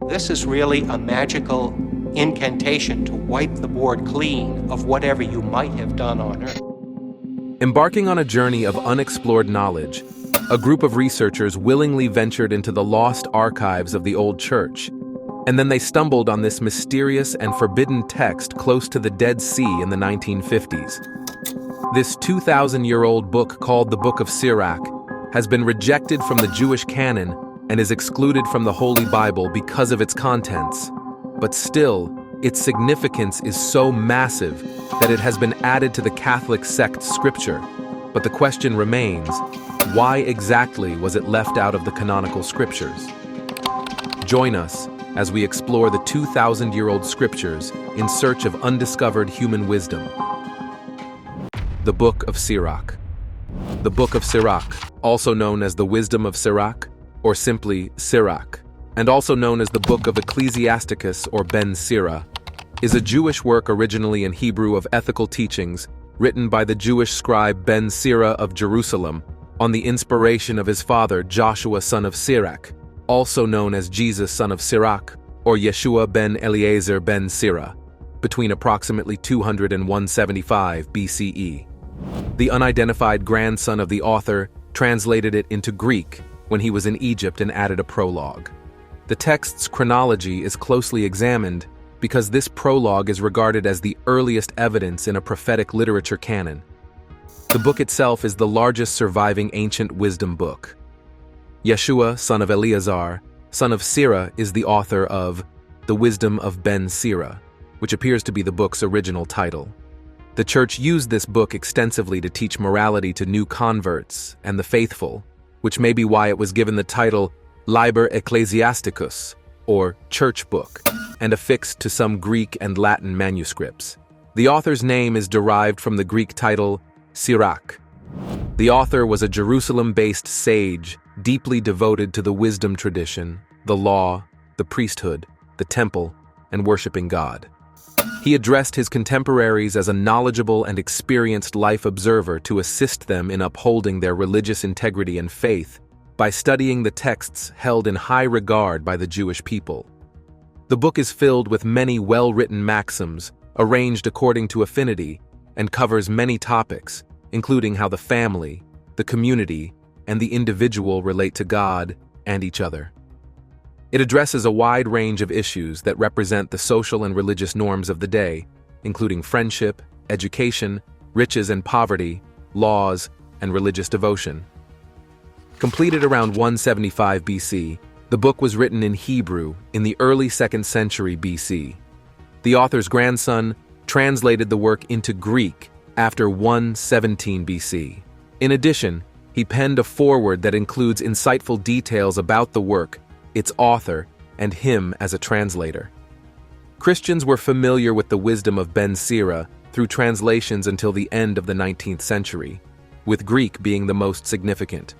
This is really a magical incantation to wipe the board clean of whatever you might have done on Earth. Embarking on a journey of unexplored knowledge, a group of researchers willingly ventured into the lost archives of the old church, and then they stumbled on this mysterious and forbidden text close to the Dead Sea in the 1950s. This 2,000-year-old book called the Book of Sirach has been rejected from the Jewish canon and is excluded from the Holy Bible because of its contents. But still, its significance is so massive that it has been added to the Catholic sect scripture. But the question remains, why exactly was it left out of the canonical scriptures? Join us as we explore the 2,000-year-old scriptures in search of undiscovered human wisdom. The Book of Sirach. The Book of Sirach, also known as the Wisdom of Sirach, or simply Sirach, and also known as the Book of Ecclesiasticus or Ben Sira, is a Jewish work originally in Hebrew of ethical teachings written by the Jewish scribe Ben Sira of Jerusalem on the inspiration of his father Joshua son of Sirach, also known as Jesus son of Sirach, or Yeshua ben Eliezer ben Sira, between approximately 200 and 175 BCE. The unidentified grandson of the author translated it into Greek when he was in Egypt and added a prologue. The text's chronology is closely examined because this prologue is regarded as the earliest evidence in a prophetic literature canon. The book itself is the largest surviving ancient wisdom book. Yeshua, son of Eleazar, son of Sira, is the author of The Wisdom of Ben Sira, which appears to be the book's original title. The church used this book extensively to teach morality to new converts and the faithful, which may be why it was given the title Liber Ecclesiasticus, or church book, and affixed to some Greek and Latin manuscripts. The author's name is derived from the Greek title Sirach. The author was a Jerusalem-based sage deeply devoted to the wisdom tradition, the law, the priesthood, the temple, and worshiping God. He addressed his contemporaries as a knowledgeable and experienced life observer to assist them in upholding their religious integrity and faith by studying the texts held in high regard by the Jewish people. The book is filled with many well-written maxims, arranged according to affinity, and covers many topics, including how the family, the community, and the individual relate to God and each other. It addresses a wide range of issues that represent the social and religious norms of the day, including friendship, education, riches and poverty, laws, and religious devotion. Completed around 175 BC, the book was written in Hebrew in the early 2nd century BC. The author's grandson translated the work into Greek after 117 BC. In addition, he penned a foreword that includes insightful details about the work, its author, and him as a translator. Christians were familiar with the wisdom of Ben Sira through translations until the end of the 19th century, with Greek being the most significant.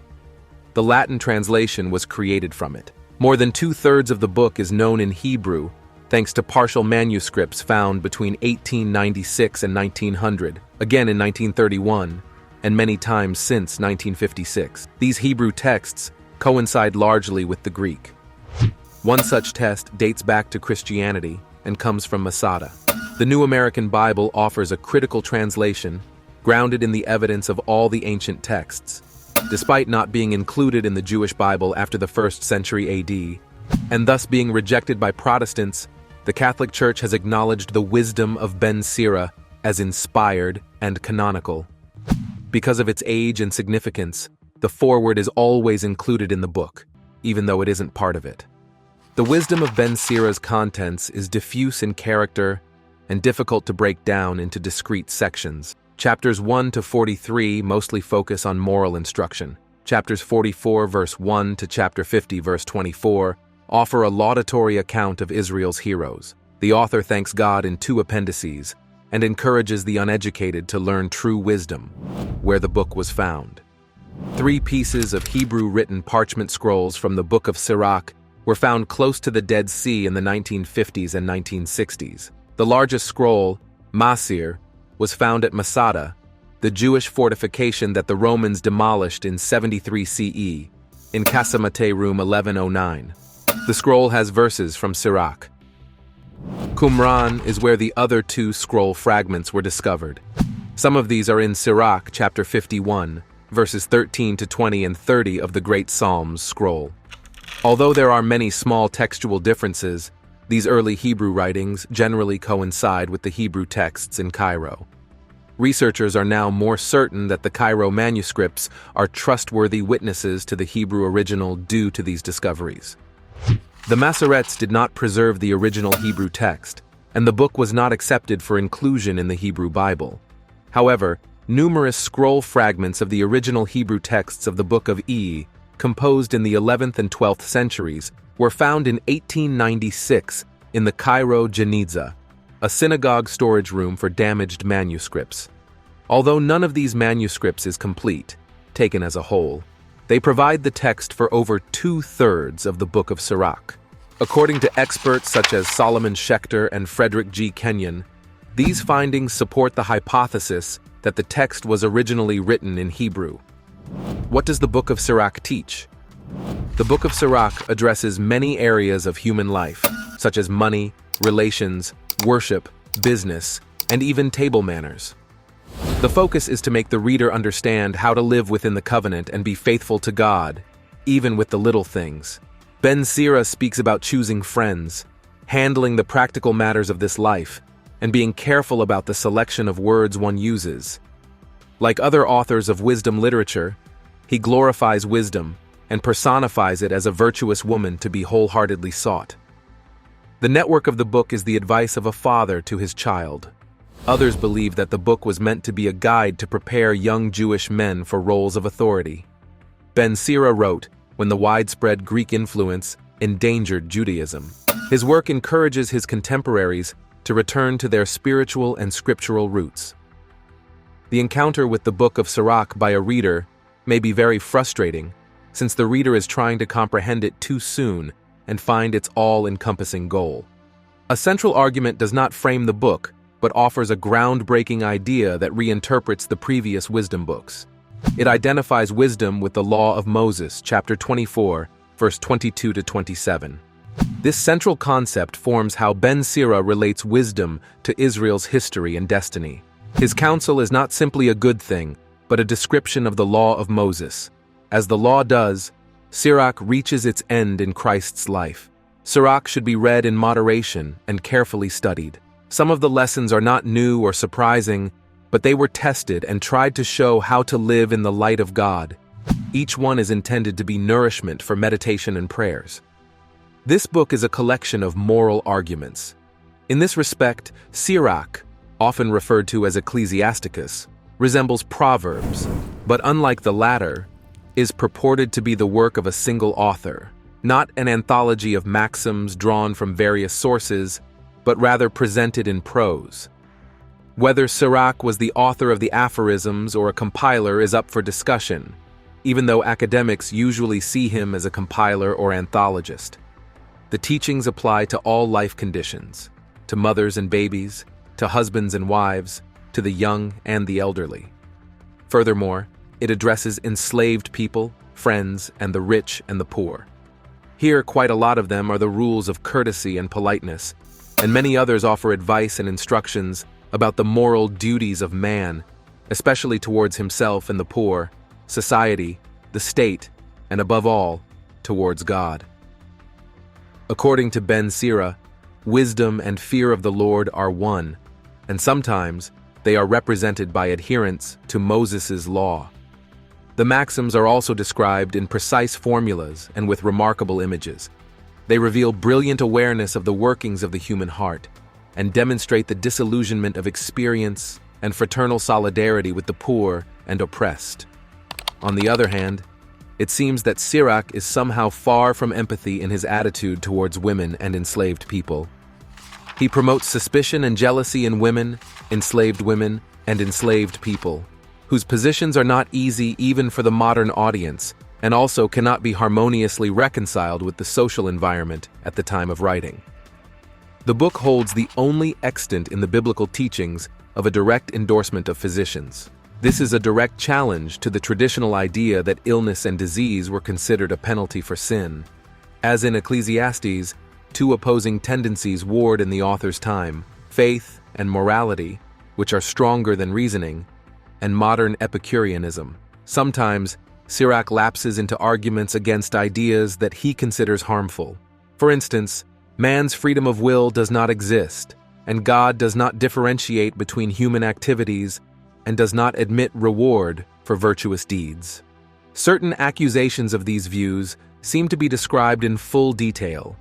The Latin translation was created from it. More than 2/3 of the book is known in Hebrew, thanks to partial manuscripts found between 1896 and 1900, again in 1931, and many times since 1956. These Hebrew texts coincide largely with the Greek. One such text dates back to Christianity and comes from Masada. The New American Bible offers a critical translation grounded in the evidence of all the ancient texts. Despite not being included in the Jewish Bible after the 1st century AD, and thus being rejected by Protestants, the Catholic Church has acknowledged the wisdom of Ben Sira as inspired and canonical. Because of its age and significance, the foreword is always included in the book, even though it isn't part of it. The wisdom of Ben Sira's contents is diffuse in character and difficult to break down into discrete sections. Chapters 1 to 43 mostly focus on moral instruction. Chapters 44 verse 1 to chapter 50 verse 24 offer a laudatory account of Israel's heroes. The author thanks God in 2 appendices and encourages the uneducated to learn true wisdom, where the book was found. 3 pieces of Hebrew-written parchment scrolls from the Book of Sirach were found close to the Dead Sea in the 1950s and 1960s. The largest scroll, Masir, was found at Masada, the Jewish fortification that the Romans demolished in 73 CE, in Casamate room 1109. The scroll has verses from Sirach. Qumran is where the other two scroll fragments were discovered. Some of these are in Sirach chapter 51, verses 13 to 20 and 30 of the Great Psalms scroll. Although there are many small textual differences, these early Hebrew writings generally coincide with the Hebrew texts in Cairo. Researchers are now more certain that the Cairo manuscripts are trustworthy witnesses to the Hebrew original due to these discoveries. The Masorets did not preserve the original Hebrew text, and the book was not accepted for inclusion in the Hebrew Bible. However, numerous scroll fragments of the original Hebrew texts of the Book of E, composed in the 11th and 12th centuries, were found in 1896 in the Cairo Geniza, a synagogue storage room for damaged manuscripts. Although none of these manuscripts is complete, taken as a whole, they provide the text for over 2/3 of the Book of Sirach. According to experts such as Solomon Schechter and Frederick G. Kenyon, these findings support the hypothesis that the text was originally written in Hebrew. What does the Book of Sirach teach? The Book of Sirach addresses many areas of human life, such as money, relations, worship, business, and even table manners. The focus is to make the reader understand how to live within the covenant and be faithful to God, even with the little things. Ben Sira speaks about choosing friends, handling the practical matters of this life, and being careful about the selection of words one uses. Like other authors of wisdom literature, he glorifies wisdom and personifies it as a virtuous woman to be wholeheartedly sought. The network of the book is the advice of a father to his child. Others believe that the book was meant to be a guide to prepare young Jewish men for roles of authority. Ben Sira wrote when the widespread Greek influence endangered Judaism. His work encourages his contemporaries to return to their spiritual and scriptural roots. The encounter with the Book of Sirach by a reader may be very frustrating, since the reader is trying to comprehend it too soon and find its all-encompassing goal. A central argument does not frame the book, but offers a groundbreaking idea that reinterprets the previous wisdom books. It identifies wisdom with the Law of Moses, chapter 24, verse 22 to 27. This central concept forms how Ben Sira relates wisdom to Israel's history and destiny. His counsel is not simply a good thing, but a description of the Law of Moses. As the law does, Sirach reaches its end in Christ's life. Sirach should be read in moderation and carefully studied. Some of the lessons are not new or surprising, but they were tested and tried to show how to live in the light of God. Each one is intended to be nourishment for meditation and prayers. This book is a collection of moral arguments. In this respect, Sirach, often referred to as Ecclesiasticus, resembles Proverbs, but unlike the latter, is purported to be the work of a single author, not an anthology of maxims drawn from various sources, but rather presented in prose. Whether Sirach was the author of the aphorisms or a compiler is up for discussion, even though academics usually see him as a compiler or anthologist. The teachings apply to all life conditions, to mothers and babies, to husbands and wives, to the young and the elderly. Furthermore, it addresses enslaved people, friends, and the rich and the poor. Here, quite a lot of them are the rules of courtesy and politeness, and many others offer advice and instructions about the moral duties of man, especially towards himself and the poor, society, the state, and above all, towards God. According to Ben Sira, wisdom and fear of the Lord are one, and sometimes they are represented by adherence to Moses' law. The maxims are also described in precise formulas and with remarkable images. They reveal brilliant awareness of the workings of the human heart and demonstrate the disillusionment of experience and fraternal solidarity with the poor and oppressed. On the other hand, it seems that Sirach is somehow far from empathy in his attitude towards women and enslaved people. He promotes suspicion and jealousy in women, and enslaved people, whose positions are not easy even for the modern audience, and also cannot be harmoniously reconciled with the social environment at the time of writing. The book holds the only extant in the biblical teachings of a direct endorsement of physicians. This is a direct challenge to the traditional idea that illness and disease were considered a penalty for sin. As in Ecclesiastes, two opposing tendencies warred in the author's time: faith and morality, which are stronger than reasoning, and modern Epicureanism. Sometimes, Sirach lapses into arguments against ideas that he considers harmful. For instance, man's freedom of will does not exist, and God does not differentiate between human activities and does not admit reward for virtuous deeds. Certain accusations of these views seem to be described in full detail.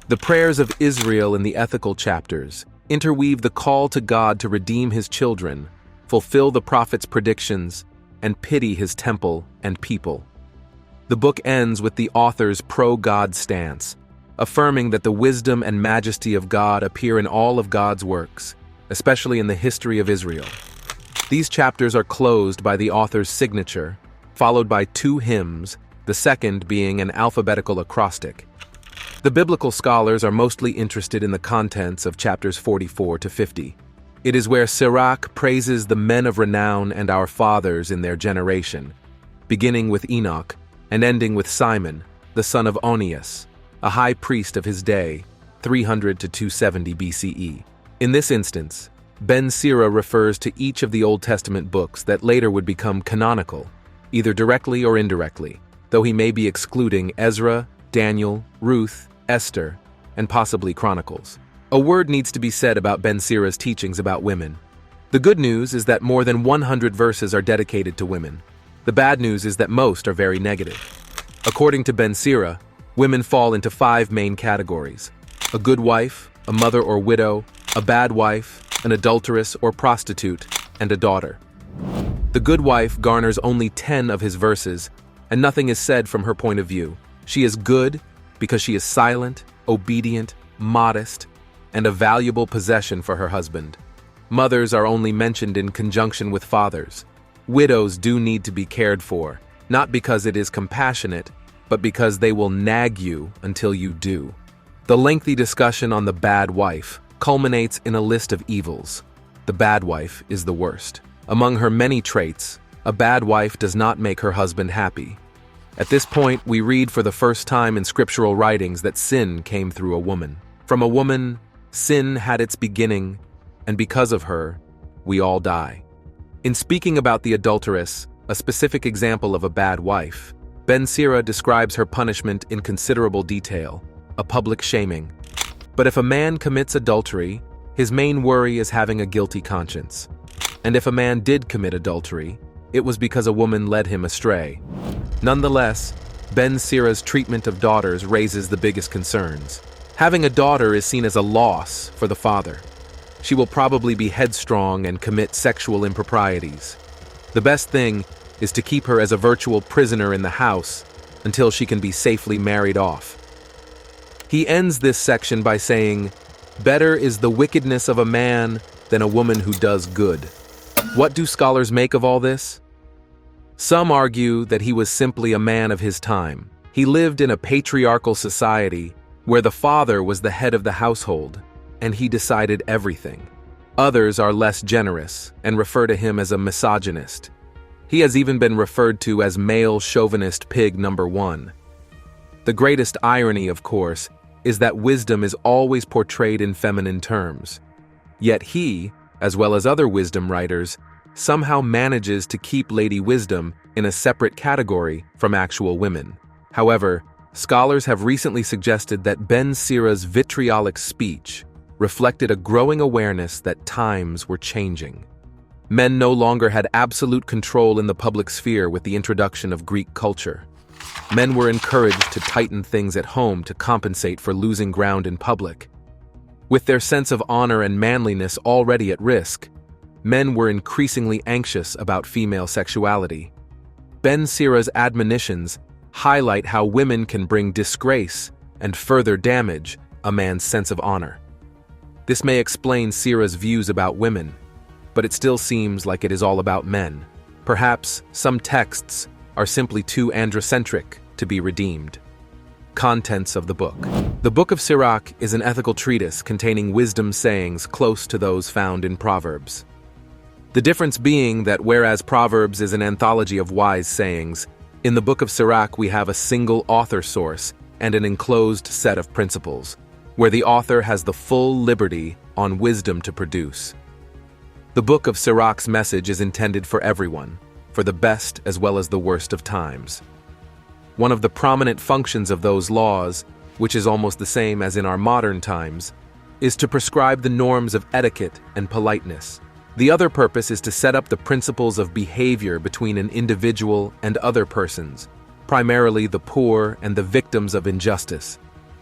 The prayers of Israel in the ethical chapters interweave the call to God to redeem his children, fulfill the prophet's predictions, and pity his temple and people. The book ends with the author's pro-God stance, affirming that the wisdom and majesty of God appear in all of God's works, especially in the history of Israel. These chapters are closed by the author's signature, followed by two hymns, the second being an alphabetical acrostic. The biblical scholars are mostly interested in the contents of chapters 44 to 50. It is where Sirach praises the men of renown and our fathers in their generation, beginning with Enoch and ending with Simon, the son of Onias, a high priest of his day, 300 to 270 BCE. In this instance, Ben Sira refers to each of the Old Testament books that later would become canonical, either directly or indirectly, though he may be excluding Ezra, Daniel, Ruth, Esther, and possibly Chronicles. A word needs to be said about Ben Sira's teachings about women. The good news is that more than 100 verses are dedicated to women. The bad news is that most are very negative. According to Ben Sira, women fall into 5 main categories: a good wife, a mother or widow, a bad wife, an adulteress or prostitute, and a daughter. The good wife garners only 10 of his verses, and nothing is said from her point of view. She is good because she is silent, obedient, modest, and a valuable possession for her husband. Mothers are only mentioned in conjunction with fathers. Widows do need to be cared for, not because it is compassionate, but because they will nag you until you do. The lengthy discussion on the bad wife culminates in a list of evils. The bad wife is the worst. Among her many traits, a bad wife does not make her husband happy. At this point, we read for the first time in scriptural writings that sin came through a woman. From a woman, sin had its beginning, and because of her, we all die. In speaking about the adulteress, a specific example of a bad wife, Ben Sira describes her punishment in considerable detail, a public shaming. But if a man commits adultery, his main worry is having a guilty conscience. And if a man did commit adultery, it was because a woman led him astray. Nonetheless, Ben Sira's treatment of daughters raises the biggest concerns. Having a daughter is seen as a loss for the father. She will probably be headstrong and commit sexual improprieties. The best thing is to keep her as a virtual prisoner in the house until she can be safely married off. He ends this section by saying, "Better is the wickedness of a man than a woman who does good." What do scholars make of all this? Some argue that he was simply a man of his time. He lived in a patriarchal society where the father was the head of the household, and he decided everything. Others are less generous and refer to him as a misogynist. He has even been referred to as male chauvinist pig number 1. The greatest irony, of course, is that wisdom is always portrayed in feminine terms. Yet he, as well as other wisdom writers, somehow manages to keep Lady Wisdom in a separate category from actual women. However, scholars have recently suggested that Ben Sira's vitriolic speech reflected a growing awareness that times were changing. Men no longer had absolute control in the public sphere with the introduction of Greek culture. Men were encouraged to tighten things at home to compensate for losing ground in public. With their sense of honor and manliness already at risk, men were increasingly anxious about female sexuality. Ben Sira's admonitions highlight how women can bring disgrace and further damage a man's sense of honor. This may explain Sira's views about women, but it still seems like it is all about men. Perhaps some texts are simply too androcentric to be redeemed. Contents of the book. The Book of Sirach is an ethical treatise containing wisdom sayings close to those found in Proverbs. The difference being that whereas Proverbs is an anthology of wise sayings, in the Book of Sirach we have a single author source and an enclosed set of principles, where the author has the full liberty on wisdom to produce. The book of Sirach's message is intended for everyone, for the best as well as the worst of times. One of the prominent functions of those laws, which is almost the same as in our modern times, is to prescribe the norms of etiquette and politeness. The other purpose is to set up the principles of behavior between an individual and other persons, primarily the poor and the victims of injustice,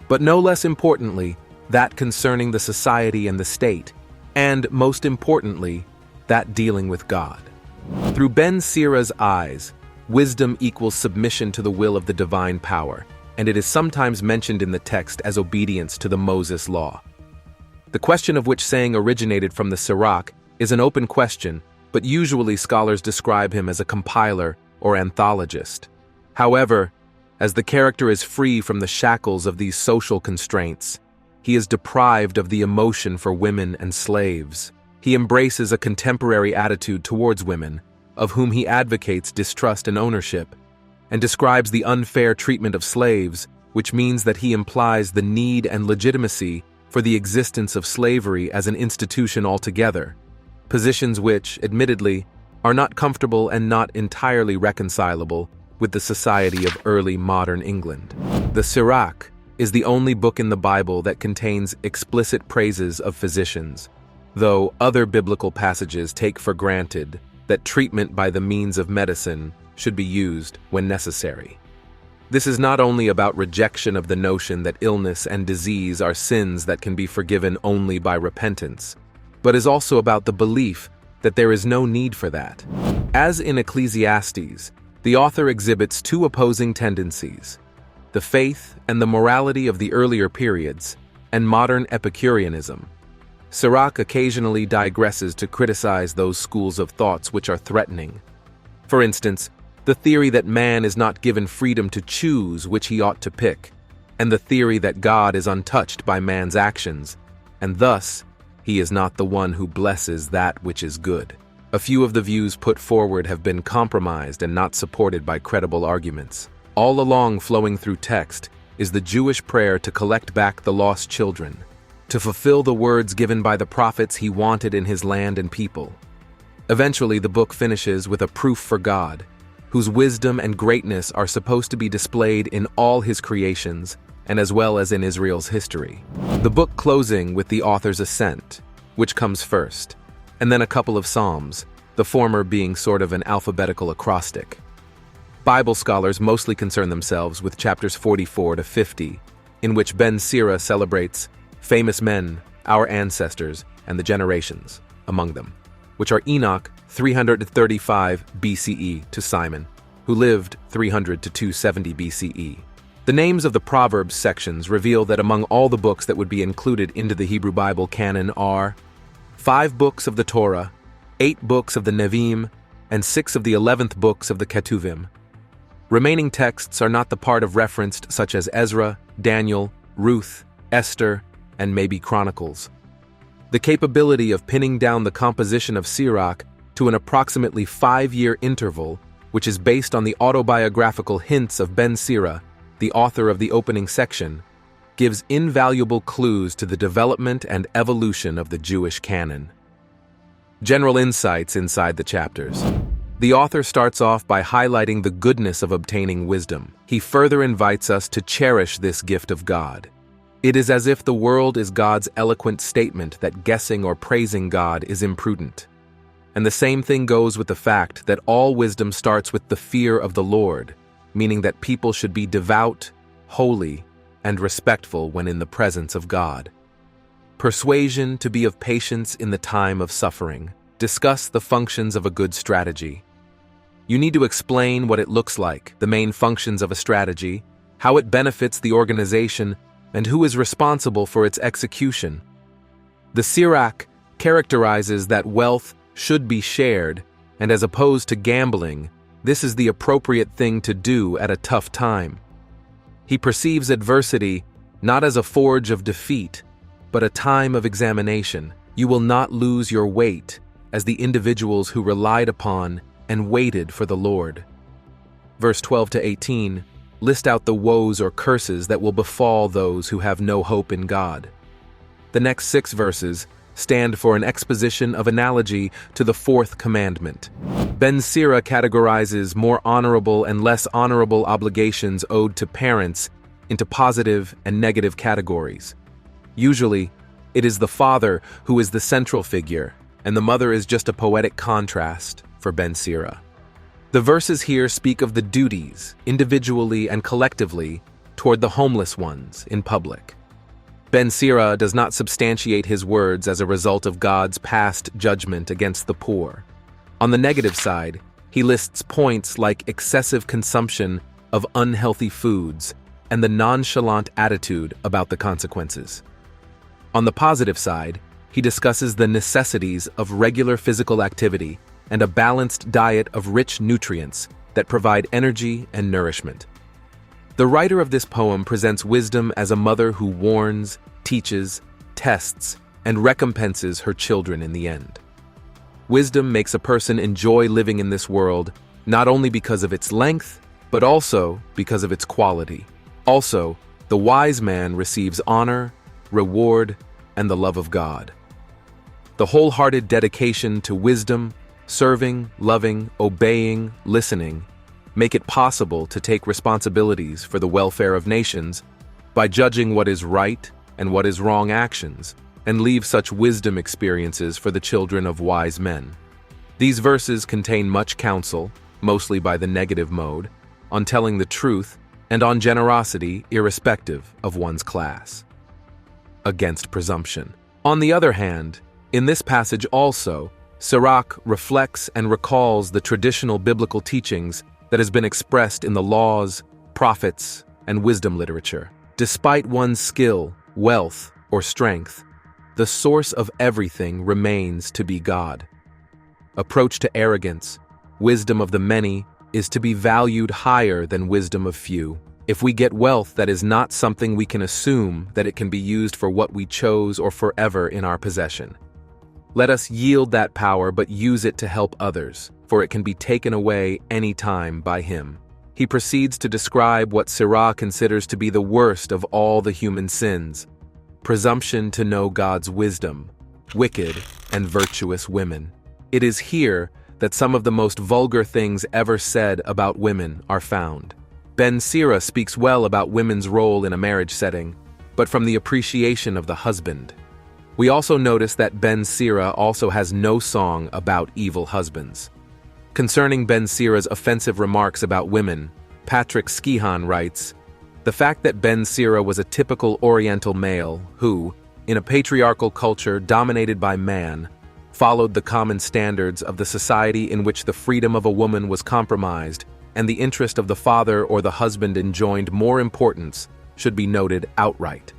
but no less importantly, that concerning the society and the state, and most importantly, that dealing with God. Through Ben Sirach's eyes, wisdom equals submission to the will of the divine power, and it is sometimes mentioned in the text as obedience to the Moses law. The question of which saying originated from the Sirach is an open question, but usually scholars describe him as a compiler or anthologist. However, as the character is free from the shackles of these social constraints, he is deprived of the emotion for women and slaves. He embraces a contemporary attitude towards women, of whom he advocates distrust and ownership, and describes the unfair treatment of slaves, which means that he implies the need and legitimacy for the existence of slavery as an institution altogether, positions which, admittedly, are not comfortable and not entirely reconcilable with the society of early modern England. The Sirach is the only book in the Bible that contains explicit praises of physicians, though other biblical passages take for granted that treatment by the means of medicine should be used when necessary. This is not only about rejection of the notion that illness and disease are sins that can be forgiven only by repentance, but is also about the belief that there is no need for that. As in Ecclesiastes, the author exhibits two opposing tendencies: the faith and the morality of the earlier periods, and modern Epicureanism. Sirach occasionally digresses to criticize those schools of thoughts which are threatening. For instance, the theory that man is not given freedom to choose which he ought to pick, and the theory that God is untouched by man's actions, and thus, he is not the one who blesses that which is good. A few of the views put forward have been compromised and not supported by credible arguments. All along flowing through text is the Jewish prayer to collect back the lost children, to fulfill the words given by the prophets he wanted in his land and people. Eventually, the book finishes with a proof for God, whose wisdom and greatness are supposed to be displayed in all his creations, and as well as in Israel's history. The book closing with the author's ascent, which comes first, and then a couple of psalms, the former being sort of an alphabetical acrostic. Bible scholars mostly concern themselves with chapters 44 to 50, in which Ben Sirach celebrates famous men, our ancestors, and the generations among them, which are Enoch, 335 BCE to Simon, who lived 300 to 270 BCE. The names of the Proverbs sections reveal that among all the books that would be included into the Hebrew Bible canon are 5 books of the Torah, 8 books of the Nevi'im, and 6 of the 11th books of the Ketuvim. Remaining texts are not the part of referenced such as Ezra, Daniel, Ruth, Esther, and maybe Chronicles. The capability of pinning down the composition of Sirach to an approximately 5-year interval, which is based on the autobiographical hints of Ben Sirach, the author of the opening section, gives invaluable clues to the development and evolution of the Jewish canon. General insights inside the chapters. The author starts off by highlighting the goodness of obtaining wisdom. He further invites us to cherish this gift of God. It is as if the world is God's eloquent statement that guessing or praising God is imprudent. And the same thing goes with the fact that all wisdom starts with the fear of the Lord, meaning that people should be devout, holy, and respectful when in the presence of God. Persuasion to be of patience in the time of suffering. Discuss the functions of a good strategy. You need to explain what it looks like, the main functions of a strategy, how it benefits the organization, and who is responsible for its execution. The Sirach characterizes that wealth should be shared, and as opposed to gambling, this is the appropriate thing to do at a tough time. He perceives adversity not as a forge of defeat, but a time of examination. You will not lose your weight as the individuals who relied upon and waited for the Lord. Verse 12 to 18, list out the woes or curses that will befall those who have no hope in God. The next 6 verses stand for an exposition of analogy to the 4th commandment. Ben Sira categorizes more honorable and less honorable obligations owed to parents into positive and negative categories. Usually, it is the father who is the central figure, and the mother is just a poetic contrast for Ben Sira. The verses here speak of the duties, individually and collectively, toward the homeless ones in public. Ben Sira does not substantiate his words as a result of God's past judgment against the poor. On the negative side, he lists points like excessive consumption of unhealthy foods and the nonchalant attitude about the consequences. On the positive side, he discusses the necessities of regular physical activity and a balanced diet of rich nutrients that provide energy and nourishment. The writer of this poem presents wisdom as a mother who warns, teaches, tests, and recompenses her children in the end. Wisdom makes a person enjoy living in this world not only because of its length, but also because of its quality. Also, the wise man receives honor, reward, and the love of God. The wholehearted dedication to wisdom, serving, loving, obeying, listening, make it possible to take responsibilities for the welfare of nations by judging what is right and what is wrong actions, and leave such wisdom experiences for the children of wise men. These verses contain much counsel, mostly by the negative mode, on telling the truth and on generosity irrespective of one's class. Against presumption. On the other hand, in this passage also, Sirach reflects and recalls the traditional biblical teachings that has been expressed in the laws, prophets, and wisdom literature. Despite one's skill, wealth, or strength, the source of everything remains to be God. Approach to arrogance, wisdom of the many, is to be valued higher than wisdom of few. If we get wealth, that is not something we can assume that it can be used for what we chose or forever in our possession. Let us yield that power but use it to help others, for it can be taken away any time by him. He proceeds to describe what Sirach considers to be the worst of all the human sins: presumption to know God's wisdom, wicked and virtuous women. It is here that some of the most vulgar things ever said about women are found. Ben Sira speaks well about women's role in a marriage setting, but from the appreciation of the husband. We also notice that Ben Sira also has no song about evil husbands. Concerning Ben Sira's offensive remarks about women, Patrick Skihan writes, "The fact that Ben Sira was a typical Oriental male who, in a patriarchal culture dominated by man, followed the common standards of the society in which the freedom of a woman was compromised and the interest of the father or the husband enjoined more importance, should be noted outright.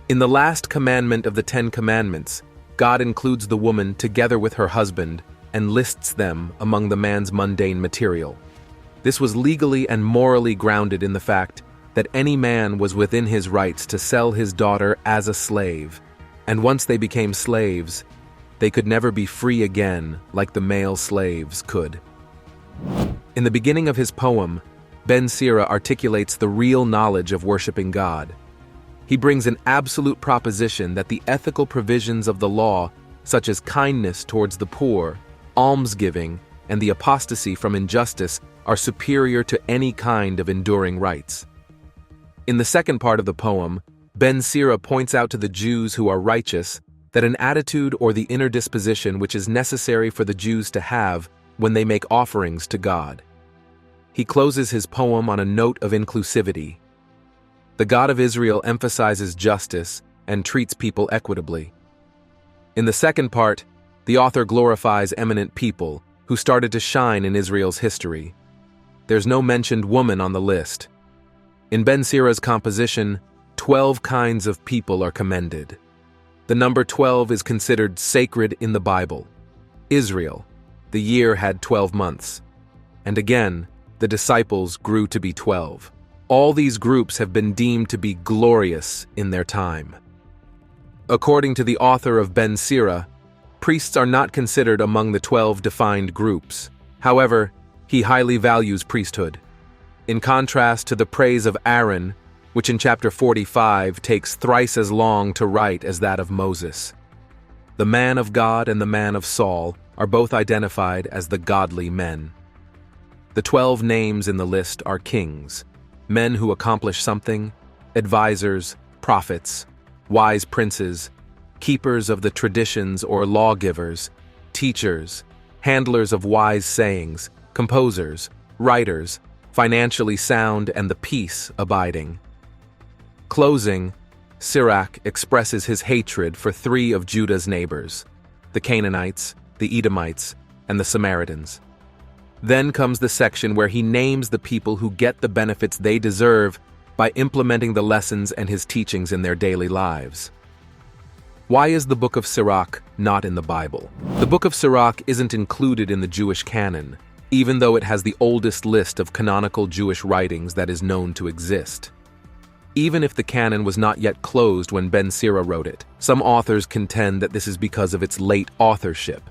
In the last commandment of the 10 Commandments, God includes the woman together with her husband and lists them among the man's mundane material. This was legally and morally grounded in the fact that any man was within his rights to sell his daughter as a slave, and once they became slaves, they could never be free again like the male slaves could." In the beginning of his poem, Ben Sira articulates the real knowledge of worshiping God. He brings an absolute proposition that the ethical provisions of the law, such as kindness towards the poor, almsgiving, and the apostasy from injustice, are superior to any kind of enduring rights. In the second part of the poem, Ben Sira points out to the Jews who are righteous that an attitude or the inner disposition which is necessary for the Jews to have when they make offerings to God. He closes his poem on a note of inclusivity. The God of Israel emphasizes justice and treats people equitably. In the second part, the author glorifies eminent people who started to shine in Israel's history. There's no mentioned woman on the list. In Ben Sira's composition, 12 kinds of people are commended. The number 12 is considered sacred in the Bible. Israel, the year had 12 months. And again, the disciples grew to be 12. All these groups have been deemed to be glorious in their time. According to the author of Ben Sira, priests are not considered among the 12 defined groups. However, he highly values priesthood. in contrast to the praise of Aaron, which in chapter 45 takes thrice as long to write as that of Moses. The man of God and the man of Saul are both identified as the godly men. The 12 names in the list are kings, men who accomplish something, advisors, prophets, wise princes, keepers of the traditions or lawgivers, teachers, handlers of wise sayings, composers, writers, financially sound and the peace abiding. Closing, Sirach expresses his hatred for 3 of Judah's neighbors, the Canaanites, the Edomites, and the Samaritans. Then comes the section where he names the people who get the benefits they deserve by implementing the lessons and his teachings in their daily lives. Why is the book of Sirach not in the Bible? The book of Sirach isn't included in the Jewish canon, even though it has the oldest list of canonical Jewish writings that is known to exist. Even if the canon was not yet closed when Ben Sira wrote it, some authors contend that this is because of its late authorship.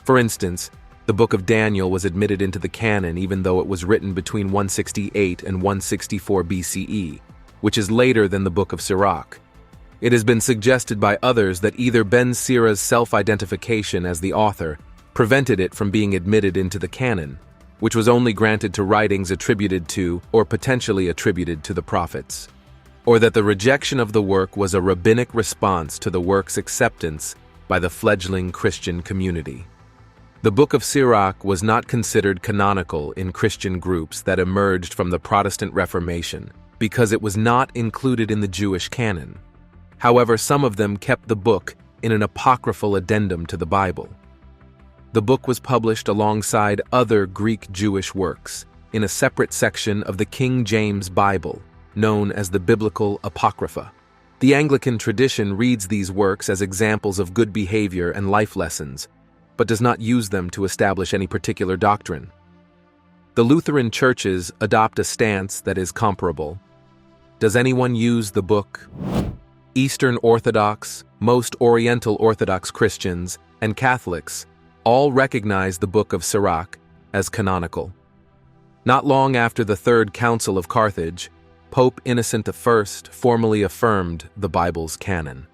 For instance, the book of Daniel was admitted into the canon even though it was written between 168 and 164 BCE, which is later than the book of Sirach. It has been suggested by others that either Ben Sira's self-identification as the author prevented it from being admitted into the canon, which was only granted to writings attributed to or potentially attributed to the prophets, or that the rejection of the work was a rabbinic response to the work's acceptance by the fledgling Christian community. The Book of Sirach was not considered canonical in Christian groups that emerged from the Protestant Reformation because it was not included in the Jewish canon. However, some of them kept the book in an apocryphal addendum to the Bible. The book was published alongside other Greek Jewish works in a separate section of the King James Bible, known as the Biblical Apocrypha. The Anglican tradition reads these works as examples of good behavior and life lessons, but does not use them to establish any particular doctrine. The Lutheran churches adopt a stance that is comparable. Does anyone use the book? Eastern Orthodox, most Oriental Orthodox Christians, and Catholics all recognize the Book of Sirach as canonical. Not long after the Third Council of Carthage, Pope Innocent I formally affirmed the Bible's canon.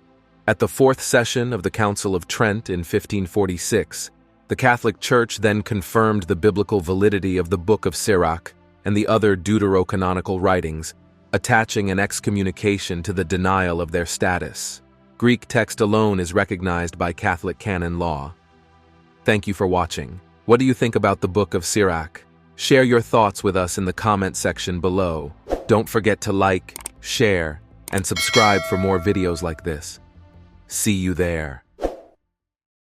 At the Fourth Session of the Council of Trent in 1546, the Catholic Church then confirmed the biblical validity of the Book of Sirach and the other deuterocanonical writings, attaching an excommunication to the denial of their status. Greek text alone is recognized by Catholic canon law. Thank you for watching. What do you think about the Book of Sirach? Share your thoughts with us in the comment section below. Don't forget to like, share, and subscribe for more videos like this. See you there.